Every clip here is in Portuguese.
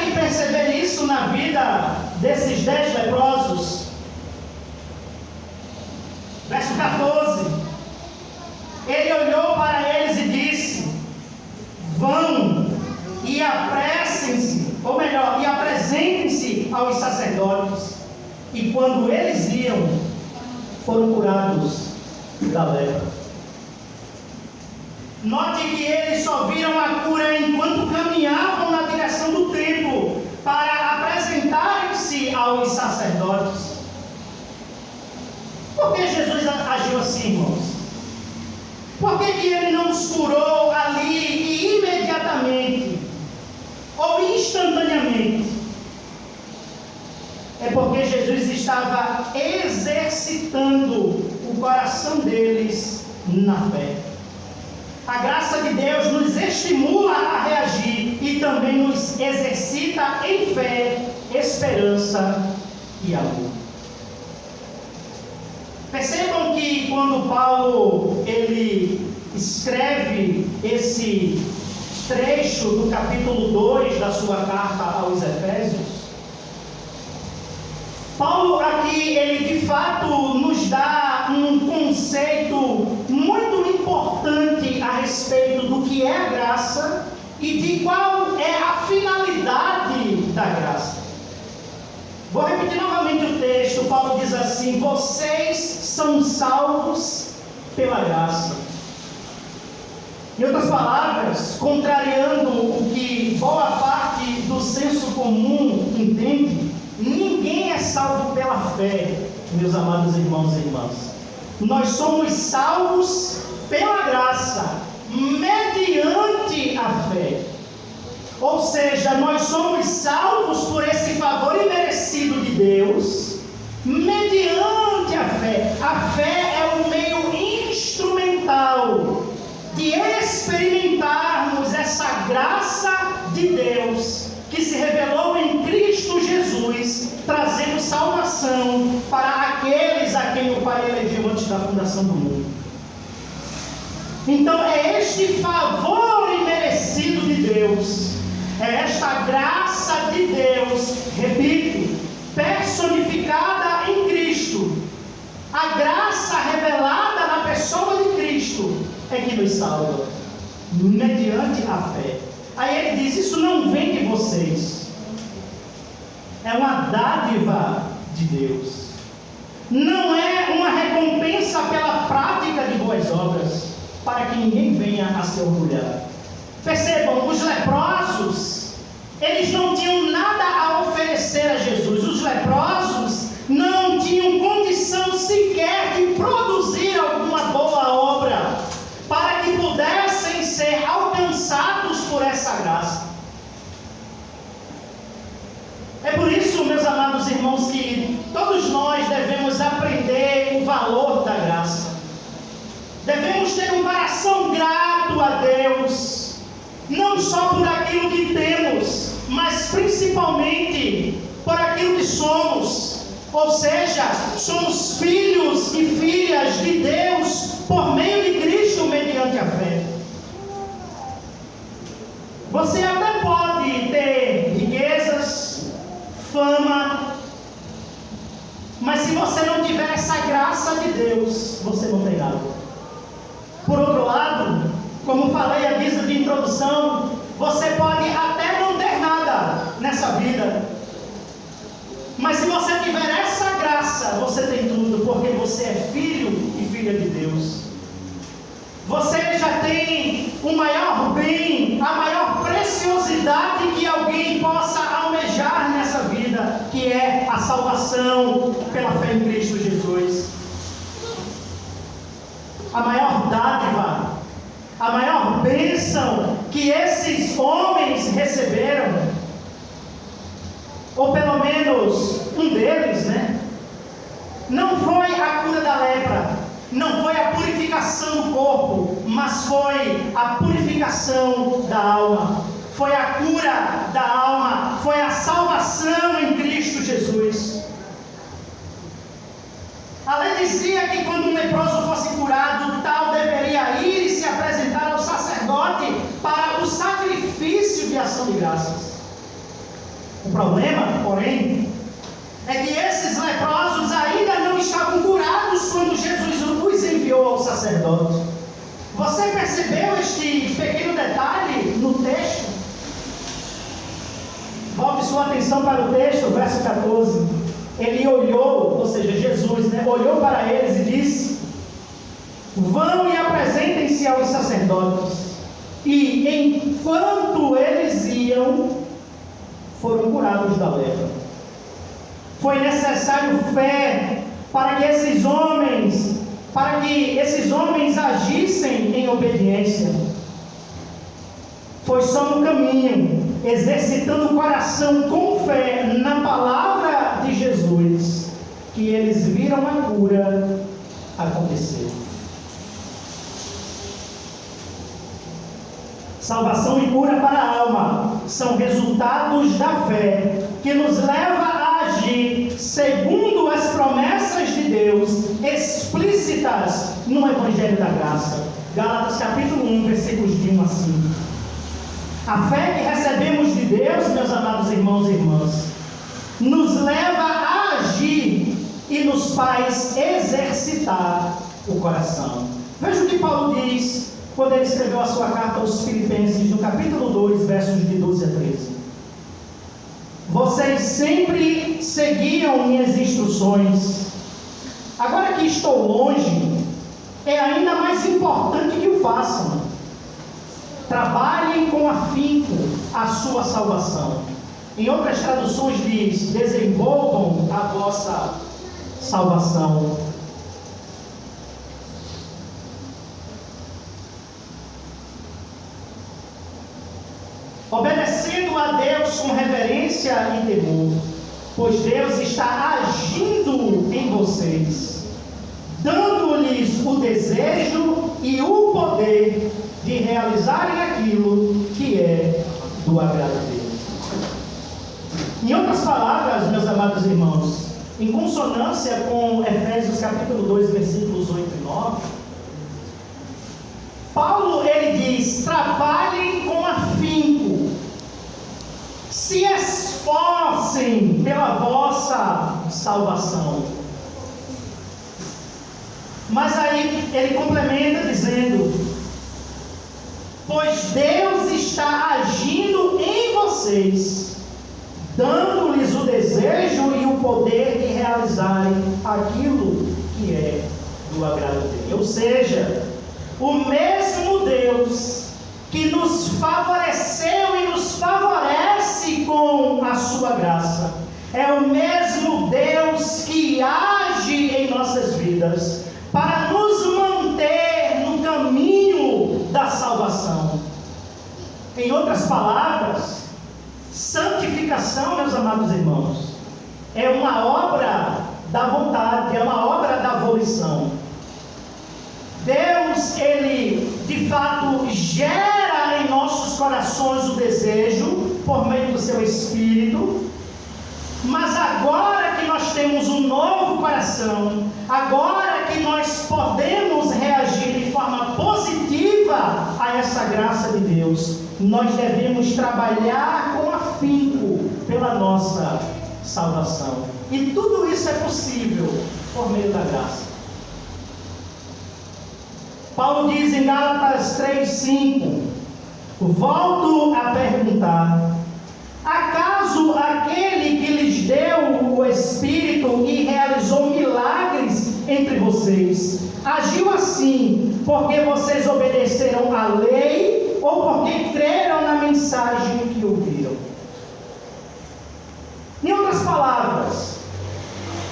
consegue perceber isso na vida desses 10 leprosos? Verso 14. Ele olhou para eles e disse: vão e apressem-se, ou melhor, e apresentem-se aos sacerdotes. E quando eles iam, foram curados da lepra. Note que eles só viram a cura enquanto caminhavam na direção do templo para apresentarem-se aos sacerdotes. Por que Jesus agiu assim, irmãos? Por que ele não os curou ali e imediatamente ou instantaneamente? É porque Jesus estava exercitando o coração deles na fé. A graça de Deus nos estimula a reagir e também nos exercita em fé, esperança e amor. Percebam que quando Paulo ele escreve esse trecho do capítulo 2 da sua carta aos Efésios, Paulo aqui, ele de fato nos dá um conceito muito importante a respeito do que é a graça e de qual é a finalidade da graça. Vou repetir novamente o texto. Paulo diz assim: vocês são salvos pela graça. Em outras palavras, contrariando o que boa parte do senso comum entende, ninguém é salvo pela fé, meus amados irmãos e irmãs. Nós somos salvos pela graça, mediante a fé. Ou seja, nós somos salvos por esse favor imerecido de Deus, mediante a fé. A fé é o meio instrumental de experimentarmos essa graça de Deus que se revelou em Cristo Jesus, trazendo salvação para aqueles a quem o Pai elegeu antes da fundação do mundo. Então é este favor imerecido de Deus, é esta graça de Deus, repito, personificada em Cristo, a graça revelada na pessoa de Cristo é que nos salva, mediante a fé. Aí ele diz: isso não vem de vocês, é uma dádiva de Deus, não é uma recompensa pela prática de boas obras, para que ninguém venha a se orgulhar. Percebam, os leprosos, eles não tinham nada a oferecer a Jesus. Os leprosos não tinham condição sequer de produzir alguma boa obra para que pudessem ser alcançados por essa graça. É por isso, meus amados irmãos, que todos nós devemos aprender o valor da graça. Devemos ter um coração grato a Deus, não só por aquilo que temos, mas principalmente por aquilo que somos. Ou seja, somos filhos e filhas de Deus por meio de Cristo, mediante a fé. Você até pode ter riquezas, fama, mas se você não tiver essa graça de Deus, você não tem nada. Por outro lado, como falei à guisa de introdução, você pode até não ter nada nessa vida, mas se você tiver essa graça, você tem tudo, porque você é filho e filha de Deus. Você já tem o maior bem, a maior preciosidade que alguém possa almejar nessa vida, que é a salvação pela fé em Cristo Jesus. A maior dádiva, a maior bênção que esses homens receberam, ou pelo menos um deles, não foi a cura da lepra, não foi a purificação do corpo, mas foi a purificação da alma, foi a cura da alma, foi a salvação em Cristo Jesus. A lei dizia que quando um leproso fosse curado, tal deveria ir e se apresentar ao sacerdote para o sacrifício de ação de graças. O problema, porém, é que esses leprosos ainda não estavam curados quando Jesus os enviou ao sacerdote. Você percebeu este pequeno detalhe no texto? Volte sua atenção para o texto, verso 14. Ele olhou, ou seja, Jesus, olhou para eles e disse: vão e apresentem-se aos sacerdotes. E enquanto eles iam, foram curados da lepra. Foi necessário fé para que esses homens agissem em obediência. Foi só no caminho, exercitando o coração com fé na palavra de Jesus, que eles viram a cura acontecer. Salvação e cura para a alma são resultados da fé, que nos leva a agir segundo as promessas de Deus explícitas no Evangelho da Graça. Gálatas capítulo 1, versículos de 1 a 5. A fé que recebemos de Deus, meus amados irmãos e irmãs, nos leva a agir e nos faz exercitar o coração. Veja o que Paulo diz quando ele escreveu a sua carta aos Filipenses, no capítulo 2, versos de 12 a 13. Vocês sempre seguiam minhas instruções. Agora que estou longe, é ainda mais importante que o façam. Trabalhem com afinco a sua salvação. Em outras traduções diz: desenvolvam a vossa salvação. Obedecendo a Deus com reverência e temor, pois Deus está agindo em vocês, dando-lhes o desejo e o poder de realizarem aquilo que é do agrado de Deus. Em outras palavras, meus amados irmãos, em consonância com Efésios capítulo 2, versículos 8 e 9, Paulo ele diz: trabalhem com afinco, se esforcem pela vossa salvação. Mas aí ele complementa dizendo: pois Deus está agindo em vocês, dando-lhes o desejo e o poder de realizarem aquilo que é do agrado dele. Ou seja, o mesmo Deus que nos favoreceu e nos favorece com a sua graça, é o mesmo Deus que age em nossas vidas para nos manter no caminho da salvação. Em outras palavras, santificação, meus amados irmãos, é uma obra da vontade, é uma obra da volição. Deus, ele de fato gera em nossos corações o desejo por meio do seu Espírito, mas agora que nós temos um novo coração, agora que nós podemos reagir de forma positiva a essa graça de Deus, nós devemos trabalhar com afinco pela nossa salvação. E tudo isso é possível por meio da graça. Paulo diz em Gálatas 3:5: volto a perguntar, acaso aquele que lhes deu o Espírito e realizou milagres entre vocês, agiu assim porque vocês obedeceram à lei ou porque creram na mensagem que ouviram? Em outras palavras,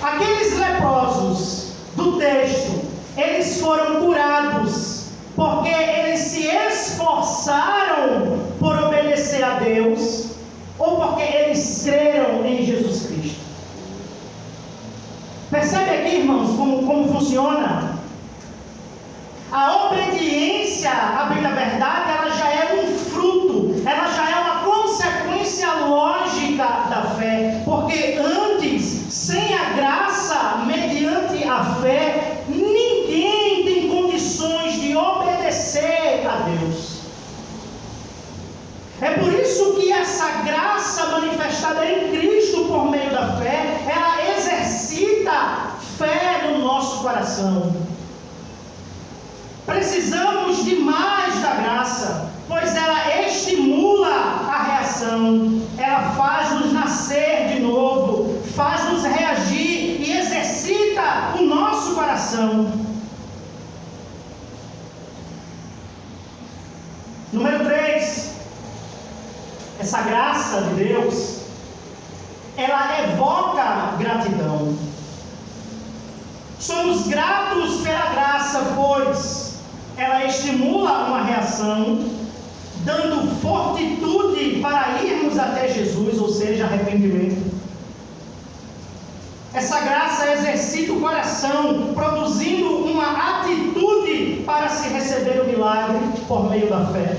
aqueles leprosos do texto, eles foram curados porque eles se esforçaram por obedecer a Deus ou porque eles creram em Jesus Cristo. Percebe aqui, irmãos, como funciona? A obediência, a bem da verdade, ela já é um fruto, ela já é uma consequência lógica da fé, porque antes, sem a graça, mediante a fé, ninguém tem condições de obedecer a Deus. É por isso que essa graça manifestada em coração. Precisamos de mais da graça, pois ela estimula a reação, ela faz-nos nascer de novo, faz-nos reagir e exercita o nosso coração. Número 3, essa graça de Deus, ela evoca gratidão. Somos gratos pela graça, pois ela estimula uma reação, dando fortitude para irmos até Jesus, ou seja, arrependimento. Essa graça exercita o coração, produzindo uma atitude para se receber o milagre por meio da fé.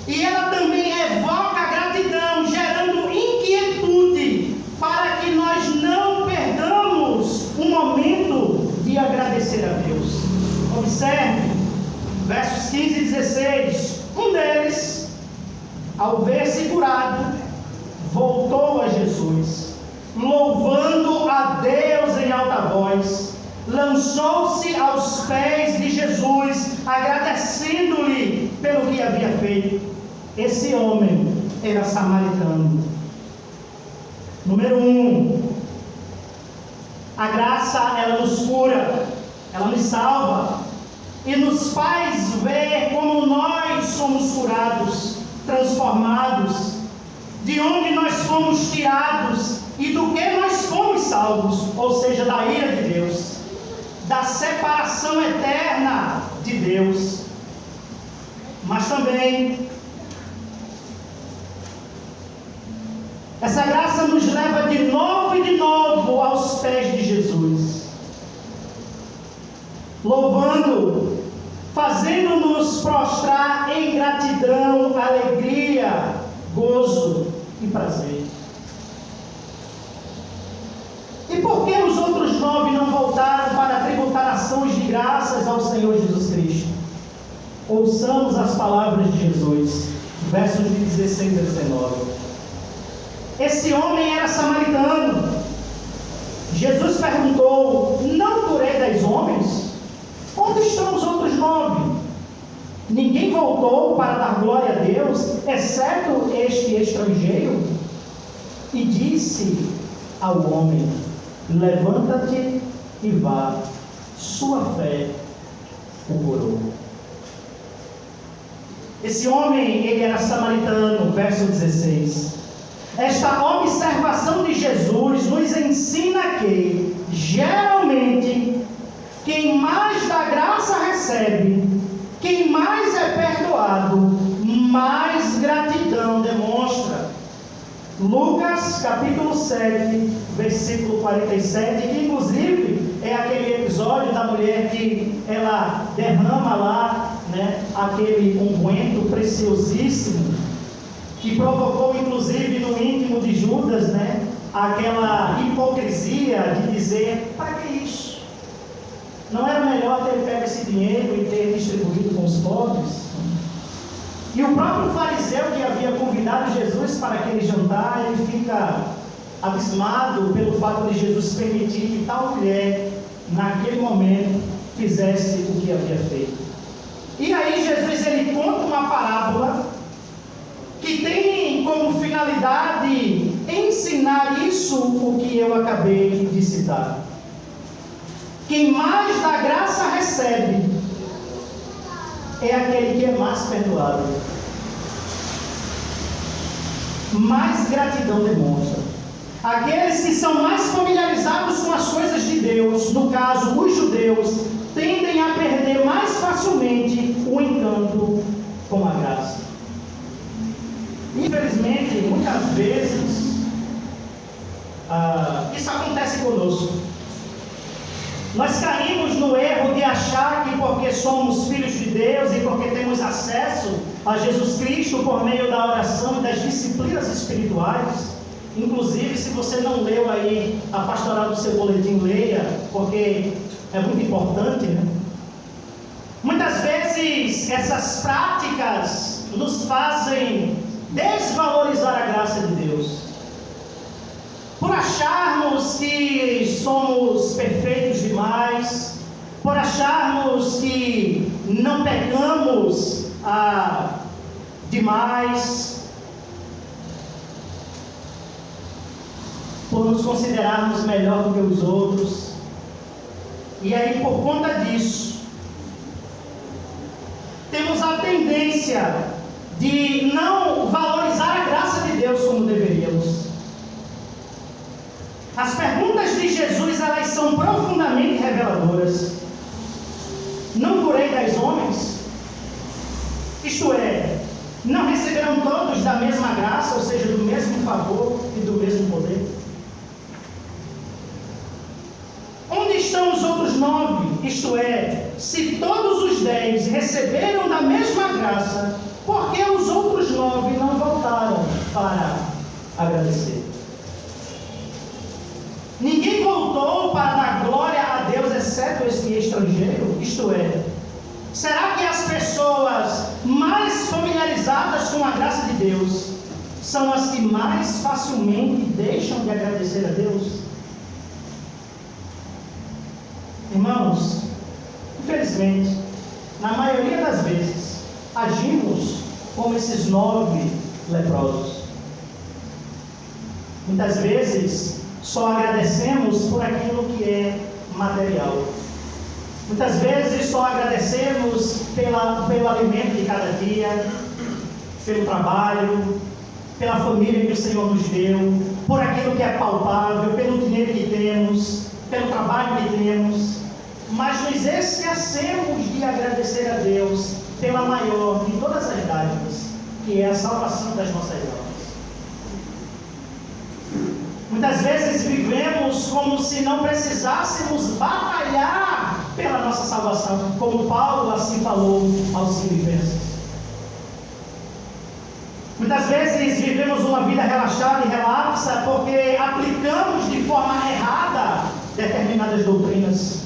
E ela também evoca a gratidão, gerando inquietude, para que nós não perdamos o momento de agradecer a Deus. Observe, versos 15 e 16. Um deles, ao ver-se curado, voltou a Jesus, louvando a Deus em alta voz, lançou-se aos pés de Jesus, agradecendo-lhe pelo que havia feito. Esse homem era samaritano. Número 1, a graça, ela nos cura, ela nos salva e nos faz ver como nós somos curados, transformados, de onde nós fomos tirados e do que nós fomos salvos, ou seja, da ira de Deus, da separação eterna de Deus. Mas também essa graça nos leva de novo e de novo aos pés de Jesus, louvando, fazendo-nos prostrar em gratidão, alegria, gozo e prazer. E por que os outros 9 não voltaram para tributar ações de graças ao Senhor Jesus Cristo? Ouçamos as palavras de Jesus, versos de 16 a 19. Esse homem era samaritano. Jesus perguntou: não curei 10 homens? Onde estão os outros 9? Ninguém voltou para dar glória a Deus, exceto este estrangeiro? E disse ao homem: levanta-te e vá, sua fé o curou. Esse homem, ele era samaritano, verso 16. Esta observação de Jesus nos ensina que, geralmente, quem mais da graça recebe, quem mais é perdoado, mais gratidão demonstra. Lucas capítulo 7, versículo 47, que inclusive é aquele episódio da mulher que ela derrama lá, aquele unguento preciosíssimo, que provocou inclusive no íntimo de Judas, aquela hipocrisia de dizer: para que isso? Não era melhor ter pego esse dinheiro e ter distribuído com os pobres? E o próprio fariseu que havia convidado Jesus para aquele jantar, ele fica abismado pelo fato de Jesus permitir que tal mulher, naquele momento, fizesse o que havia feito. E aí Jesus, ele conta uma parábola que tem como finalidade ensinar isso o que eu acabei de citar. Quem mais da graça recebe é aquele que é mais perdoado, mais gratidão demonstra. Aqueles que são mais familiarizados com as coisas de Deus, no caso os judeus, tendem a perder mais facilmente o encanto com a graça. Infelizmente, muitas vezes, isso acontece conosco. Nós caímos no erro de achar que porque somos filhos de Deus e porque temos acesso a Jesus Cristo por meio da oração e das disciplinas espirituais, inclusive se você não leu aí a pastoral do seu boletim, leia, porque é muito importante, Muitas vezes essas práticas nos fazem desvalorizar a graça de Deus, por acharmos que somos perfeitos demais, por acharmos que não pecamos demais, por nos considerarmos melhor do que os outros. E aí, por conta disso, temos a tendência de não valorizar a graça de Deus como deveríamos. As perguntas de Jesus, elas são profundamente reveladoras. Não curei 10 homens? Isto é, não receberão todos da mesma graça, ou seja, do mesmo favor e do mesmo poder? Onde estão os outros 9? Isto é, se todos os 10 receberam da mesma graça, por que os outros 9 não voltaram para agradecer? Ninguém voltou para dar glória a Deus, exceto este estrangeiro? Isto é, será que as pessoas mais familiarizadas com a graça de Deus são as que mais facilmente deixam de agradecer a Deus? Irmãos, infelizmente, na maioria das vezes, agimos como esses 9 leprosos. Muitas vezes, só agradecemos por aquilo que é material. Muitas vezes, só agradecemos pelo alimento de cada dia, pelo trabalho, pela família que o Senhor nos deu, por aquilo que é palpável, pelo dinheiro que temos, pelo trabalho que temos. Mas nos esquecemos de agradecer a Deus pela maior de todas as dádivas, que é a salvação das nossas almas. Muitas vezes vivemos como se não precisássemos batalhar pela nossa salvação, como Paulo assim falou aos Filipenses. Muitas vezes vivemos uma vida relaxada e relapsa porque aplicamos de forma errada determinadas doutrinas.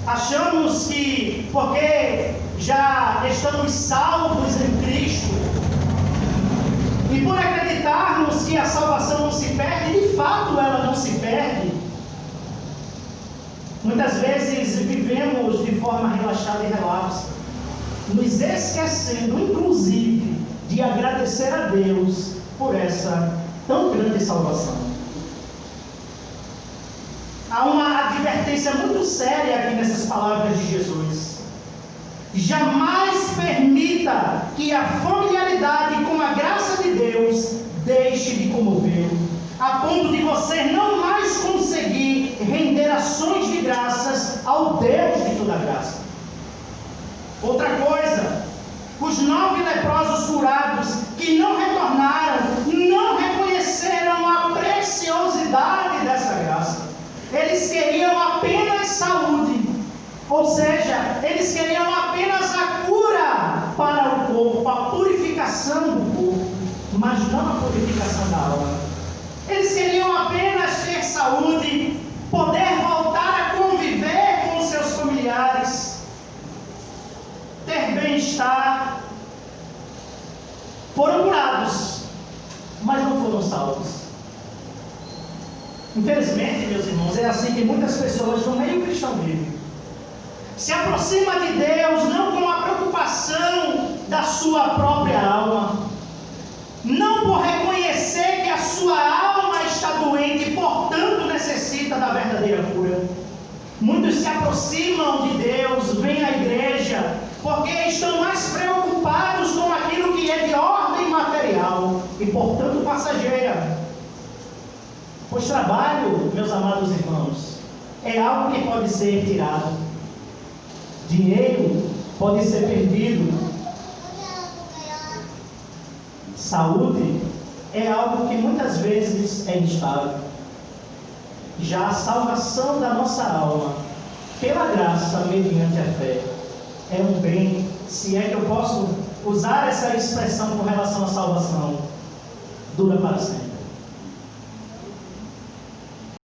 Achamos que porque já estamos salvos em Cristo, e por acreditarmos que a salvação não se perde, de fato ela não se perde, muitas vezes vivemos de forma relaxada e relapsa, nos esquecendo inclusive de agradecer a Deus por essa tão grande salvação. Há uma advertência muito séria aqui nessas palavras de Jesus. Jamais permita que a familiaridade com a graça de Deus deixe de comovê-lo, a ponto de você não mais conseguir render ações de graças ao Deus de toda graça. Outra coisa, os 9 leprosos curados que não retornaram, não reconheceram a preciosidade dessa graça. Eles queriam apenas saúde, ou seja, eles queriam apenas a cura para o corpo, a purificação do corpo, mas não a purificação da alma. Eles queriam apenas ter saúde, poder voltar a conviver com seus familiares, ter bem-estar. Foram curados, mas não foram salvos. Infelizmente, meus irmãos, é assim que muitas pessoas no meio cristão vivem. Se aproxima de Deus não com a preocupação da sua própria alma, não por reconhecer que a sua alma está doente e portanto necessita da verdadeira cura. Muitos se aproximam de Deus, vêm à igreja, porque estão mais preocupados com aquilo que é de ordem material e portanto passageira. Pois trabalho, meus amados irmãos, é algo que pode ser tirado. Dinheiro pode ser perdido. Saúde é algo que muitas vezes é instável. Já a salvação da nossa alma, pela graça mediante a fé, é um bem, se é que eu posso usar essa expressão com relação à salvação, dura para sempre.